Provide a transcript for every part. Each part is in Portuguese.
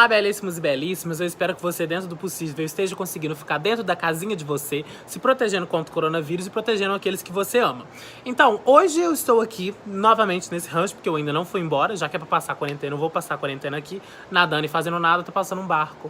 Olá, belíssimos e belíssimas, eu espero que você, dentro do possível, esteja conseguindo ficar dentro da casinha de você, se protegendo contra o coronavírus e protegendo aqueles que você ama. Então, hoje eu estou aqui, novamente nesse rancho, porque eu ainda não fui embora, já que é pra passar a quarentena, eu vou passar a quarentena aqui, nadando e fazendo nada, tô passando um barco.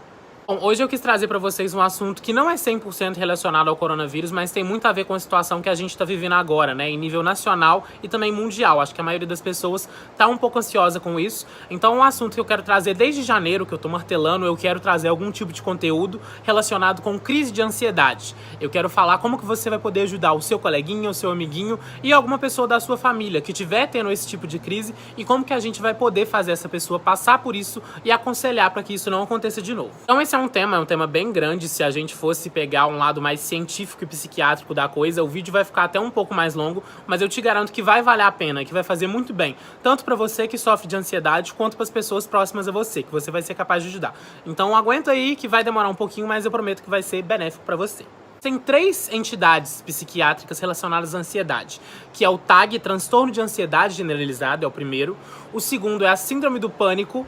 Bom, hoje eu quis trazer pra vocês um assunto que não é 100% relacionado ao coronavírus, mas tem muito a ver com a situação que a gente tá vivendo agora, né, em nível nacional e também mundial. Acho que a maioria das pessoas tá um pouco ansiosa com isso. Então, um assunto que eu quero trazer desde janeiro, que eu tô martelando, eu quero trazer algum tipo de conteúdo relacionado com crise de ansiedade. Eu quero falar como que você vai poder ajudar o seu coleguinha, o seu amiguinho e alguma pessoa da sua família que estiver tendo esse tipo de crise e como que a gente vai poder fazer essa pessoa passar por isso e aconselhar para que isso não aconteça de novo. Então, esse é um tema bem grande. Se a gente fosse pegar um lado mais científico e psiquiátrico da coisa, o vídeo vai ficar até um pouco mais longo, mas eu te garanto que vai valer a pena, que vai fazer muito bem, tanto para você que sofre de ansiedade, quanto para as pessoas próximas a você, que você vai ser capaz de ajudar. Então aguenta aí que vai demorar um pouquinho, mas eu prometo que vai ser benéfico para você. Tem 3 entidades psiquiátricas relacionadas à ansiedade, que é o TAG, transtorno de ansiedade generalizado, é o primeiro. O segundo é a síndrome do pânico,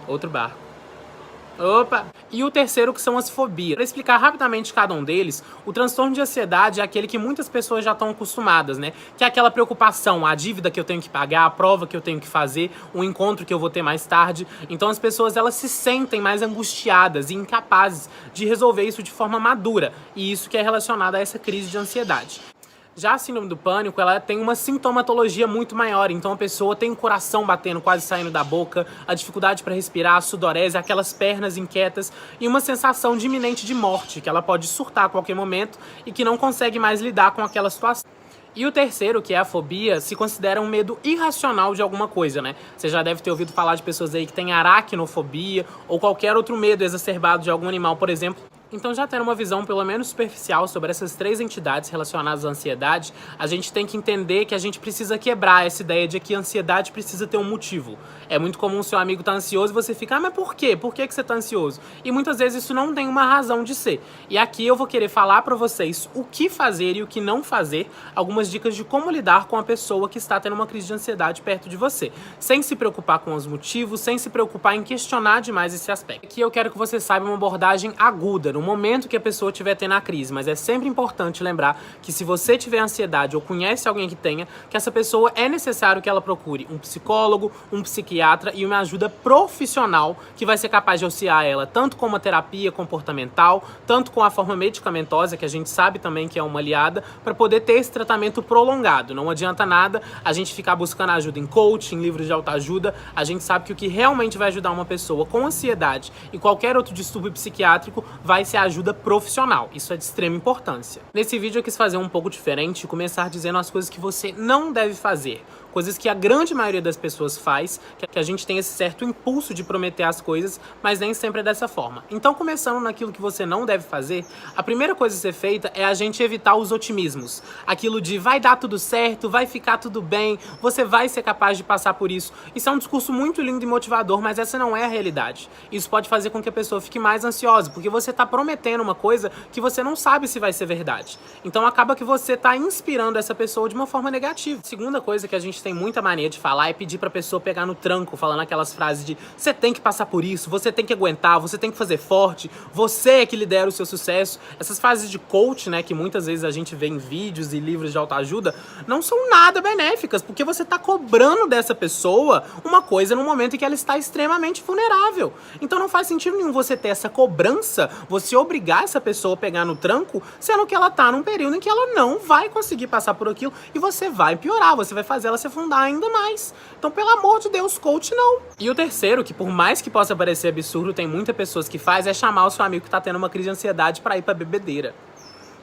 outro barco. Opa! E o terceiro, que são as fobias. Para explicar rapidamente cada um deles, o transtorno de ansiedade é aquele que muitas pessoas já estão acostumadas, né? Que é aquela preocupação, a dívida que eu tenho que pagar, a prova que eu tenho que fazer, o encontro que eu vou ter mais tarde. Então as pessoas, elas se sentem mais angustiadas e incapazes de resolver isso de forma madura. E isso que é relacionado a essa crise de ansiedade. Já a síndrome do pânico, ela tem uma sintomatologia muito maior, então a pessoa tem o coração batendo, quase saindo da boca, a dificuldade para respirar, a sudorese, aquelas pernas inquietas e uma sensação de iminente de morte, que ela pode surtar a qualquer momento e que não consegue mais lidar com aquela situação. E o terceiro, que é a fobia, se considera um medo irracional de alguma coisa, né? Você já deve ter ouvido falar de pessoas aí que têm aracnofobia ou qualquer outro medo exacerbado de algum animal, por exemplo. Então, já tendo uma visão pelo menos superficial sobre essas 3 entidades relacionadas à ansiedade, a gente tem que entender que a gente precisa quebrar essa ideia de que a ansiedade precisa ter um motivo. É muito comum o seu amigo estar ansioso e você fica, mas por quê? Por que você está ansioso? E muitas vezes isso não tem uma razão de ser. E aqui eu vou querer falar para vocês o que fazer e o que não fazer, algumas dicas de como lidar com a pessoa que está tendo uma crise de ansiedade perto de você, sem se preocupar com os motivos, sem se preocupar em questionar demais esse aspecto. Aqui eu quero que você saiba uma abordagem aguda, no momento que a pessoa estiver tendo a crise, mas é sempre importante lembrar que se você tiver ansiedade ou conhece alguém que tenha, que essa pessoa é necessário que ela procure um psicólogo, um psiquiatra e uma ajuda profissional que vai ser capaz de auxiliar ela tanto com uma terapia comportamental, tanto com a forma medicamentosa, que a gente sabe também que é uma aliada, para poder ter esse tratamento prolongado. Não adianta nada a gente ficar buscando ajuda em coaching, em livros de autoajuda. A gente sabe que o que realmente vai ajudar uma pessoa com ansiedade e qualquer outro distúrbio psiquiátrico vai ser ajuda profissional. Isso é de extrema importância. Nesse vídeo eu quis fazer um pouco diferente e começar dizendo as coisas que você não deve fazer. Coisas que a grande maioria das pessoas faz, que a gente tem esse certo impulso de prometer as coisas, mas nem sempre é dessa forma. Então, começando naquilo que você não deve fazer, a primeira coisa a ser feita é a gente evitar os otimismos. Aquilo de vai dar tudo certo, vai ficar tudo bem, você vai ser capaz de passar por isso. Isso é um discurso muito lindo e motivador, mas essa não é a realidade. Isso pode fazer com que a pessoa fique mais ansiosa, porque você está prometendo uma coisa que você não sabe se vai ser verdade. Então, acaba que você está inspirando essa pessoa de uma forma negativa. Segunda coisa que a gente tem muita mania de falar é pedir pra pessoa pegar no tranco, falando aquelas frases de você tem que passar por isso, você tem que aguentar, você tem que fazer forte, você é que lidera o seu sucesso. Essas frases de coach, né, que muitas vezes a gente vê em vídeos e livros de autoajuda, não são nada benéficas, porque você tá cobrando dessa pessoa uma coisa no momento em que ela está extremamente vulnerável. Então não faz sentido nenhum você ter essa cobrança, você obrigar essa pessoa a pegar no tranco, sendo que ela tá num período em que ela não vai conseguir passar por aquilo e você vai piorar, você vai fazer ela se afundar ainda mais. Então, pelo amor de Deus, coach não. E o terceiro, que por mais que possa parecer absurdo, tem muitas pessoas que faz, é chamar o seu amigo que tá tendo uma crise de ansiedade pra ir pra bebedeira.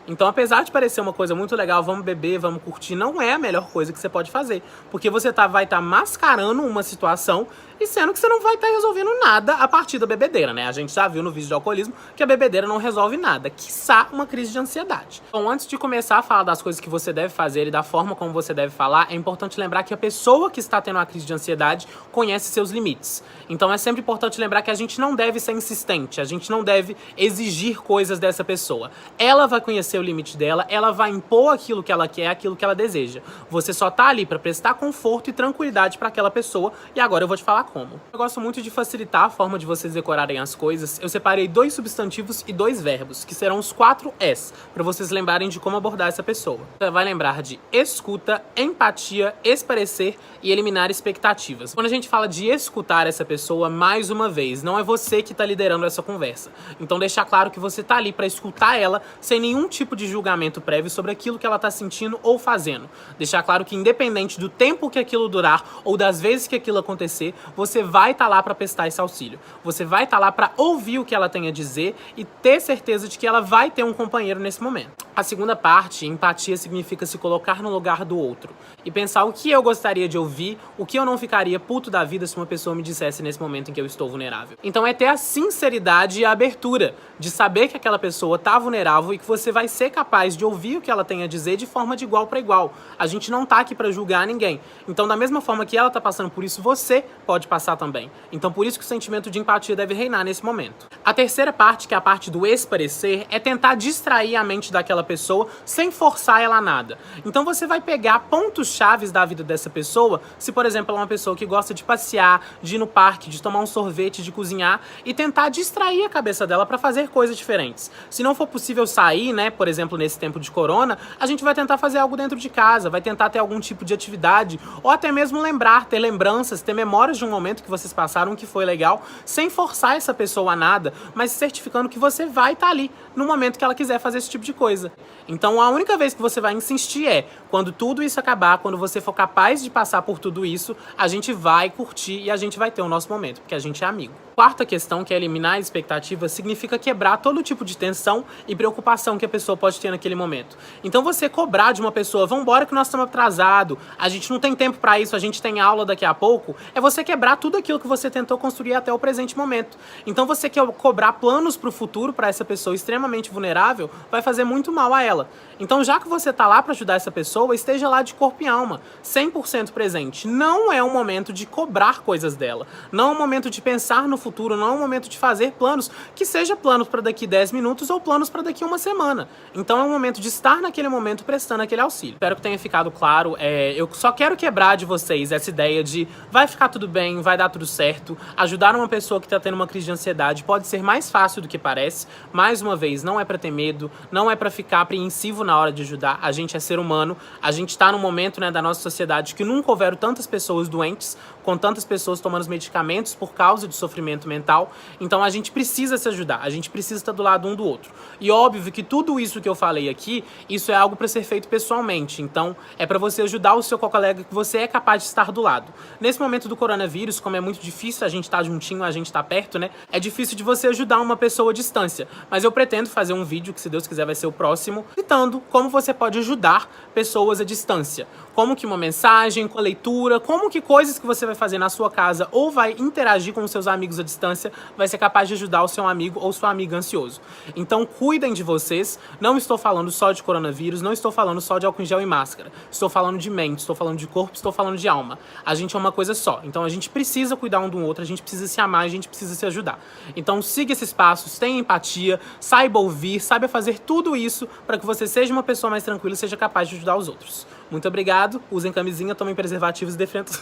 Então, apesar de parecer uma coisa muito legal, vamos beber, vamos curtir, não é a melhor coisa que você pode fazer. Porque você vai estar mascarando uma situação e sendo que você não vai estar resolvendo nada a partir da bebedeira, né? A gente já viu no vídeo de alcoolismo que a bebedeira não resolve nada, quiçá uma crise de ansiedade. Então, antes de começar a falar das coisas que você deve fazer e da forma como você deve falar, é importante lembrar que a pessoa que está tendo uma crise de ansiedade conhece seus limites. Então, é sempre importante lembrar que a gente não deve ser insistente, a gente não deve exigir coisas dessa pessoa. Ela vai conhecer o limite dela, ela vai impor aquilo que ela quer, aquilo que ela deseja. Você só tá ali para prestar conforto e tranquilidade para aquela pessoa. E agora eu vou te falar como. Eu gosto muito de facilitar a forma de vocês decorarem as coisas. Eu separei 2 substantivos e 2 verbos, que serão os 4 S, para vocês lembrarem de como abordar essa pessoa. Você vai lembrar de escuta, empatia, esclarecer e eliminar expectativas. Quando a gente fala de escutar essa pessoa, mais uma vez, não é você que está liderando essa conversa. Então deixar claro que você tá ali para escutar ela sem nenhum tipo de julgamento prévio sobre aquilo que ela tá sentindo ou fazendo. Deixar claro que independente do tempo que aquilo durar ou das vezes que aquilo acontecer, você vai estar lá para prestar esse auxílio. Você vai estar lá para ouvir o que ela tem a dizer e ter certeza de que ela vai ter um companheiro nesse momento. A segunda parte, empatia, significa se colocar no lugar do outro e pensar o que eu gostaria de ouvir, o que eu não ficaria puto da vida se uma pessoa me dissesse nesse momento em que eu estou vulnerável. Então é ter a sinceridade e a abertura de saber que aquela pessoa tá vulnerável e que você vai ser capaz de ouvir o que ela tem a dizer de forma de igual para igual. A gente não tá aqui para julgar ninguém. Então, da mesma forma que ela tá passando por isso, você pode passar também. Então, por isso que o sentimento de empatia deve reinar nesse momento. A terceira parte, que é a parte do esclarecer, é tentar distrair a mente daquela pessoa sem forçar ela a nada. Então, você vai pegar pontos chaves da vida dessa pessoa, se, por exemplo, ela é uma pessoa que gosta de passear, de ir no parque, de tomar um sorvete, de cozinhar, e tentar distrair a cabeça dela para fazer coisas diferentes. Se não for possível sair, né, por exemplo, nesse tempo de corona, a gente vai tentar fazer algo dentro de casa, vai tentar ter algum tipo de atividade, ou até mesmo lembrar, ter lembranças, ter memórias de um momento que vocês passaram que foi legal, sem forçar essa pessoa a nada, mas certificando que você vai estar ali no momento que ela quiser fazer esse tipo de coisa. Então a única vez que você vai insistir é quando tudo isso acabar, quando você for capaz de passar por tudo isso, a gente vai curtir e a gente vai ter o nosso momento, porque a gente é amigo. Quarta questão, que é eliminar expectativas, significa quebrar todo tipo de tensão e preocupação que a pessoa pode ter naquele momento. Então você cobrar de uma pessoa, vambora que nós estamos atrasados, a gente não tem tempo para isso, a gente tem aula daqui a pouco, é você quebrar tudo aquilo que você tentou construir até o presente momento. Então você quer cobrar planos para o futuro para essa pessoa extremamente vulnerável, vai fazer muito mal a ela. Então já que você tá lá para ajudar essa pessoa, esteja lá de corpo e alma, 100% presente. Não é um momento de cobrar coisas dela, não é um momento de pensar no futuro, não é um momento de fazer planos, que seja planos para daqui 10 minutos ou planos para daqui uma semana. Então é um momento de estar naquele momento prestando aquele auxílio. Espero que tenha ficado claro. Eu só quero quebrar de vocês essa ideia de vai ficar tudo bem, vai dar tudo certo. Ajudar uma pessoa que está tendo uma crise de ansiedade pode ser mais fácil do que parece. Mais uma vez, não é para ter medo, não é para ficar apreensivo na hora de ajudar. A gente é ser humano, a gente está num momento, né, da nossa sociedade que nunca houveram tantas pessoas doentes, com tantas pessoas tomando os medicamentos por causa de sofrimento mental. Então a gente precisa se ajudar, a gente precisa estar do lado um do outro. E óbvio que tudo isso que eu falei aqui, isso é algo para ser feito pessoalmente. Então é para você ajudar o seu colega que você é capaz de estar do lado. Nesse momento do coronavírus, como é muito difícil a gente estar juntinho, a gente estar perto, né? É difícil de você ajudar uma pessoa à distância. Mas eu pretendo fazer um vídeo, que se Deus quiser vai ser o próximo, citando como você pode ajudar pessoas à distância. Como que uma mensagem, com a leitura, como que coisas que você vai fazer na sua casa ou vai interagir com os seus amigos à distância vai ser capaz de ajudar o seu amigo ou sua amiga ansioso. Então cuidem de vocês, não estou falando só de coronavírus, não estou falando só de álcool em gel e máscara, estou falando de mente, estou falando de corpo, estou falando de alma. A gente é uma coisa só, então a gente precisa cuidar um do outro, a gente precisa se amar, a gente precisa se ajudar. Então siga esses passos, tenha empatia, saiba ouvir, saiba fazer tudo isso para que você seja uma pessoa mais tranquila e seja capaz de ajudar os outros. Muito obrigado, usem camisinha, tomem preservativos e defendam...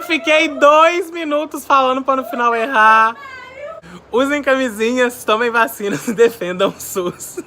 Fiquei 2 minutos falando para no final errar. Usem camisinhas, tomem vacinas e defendam o SUS.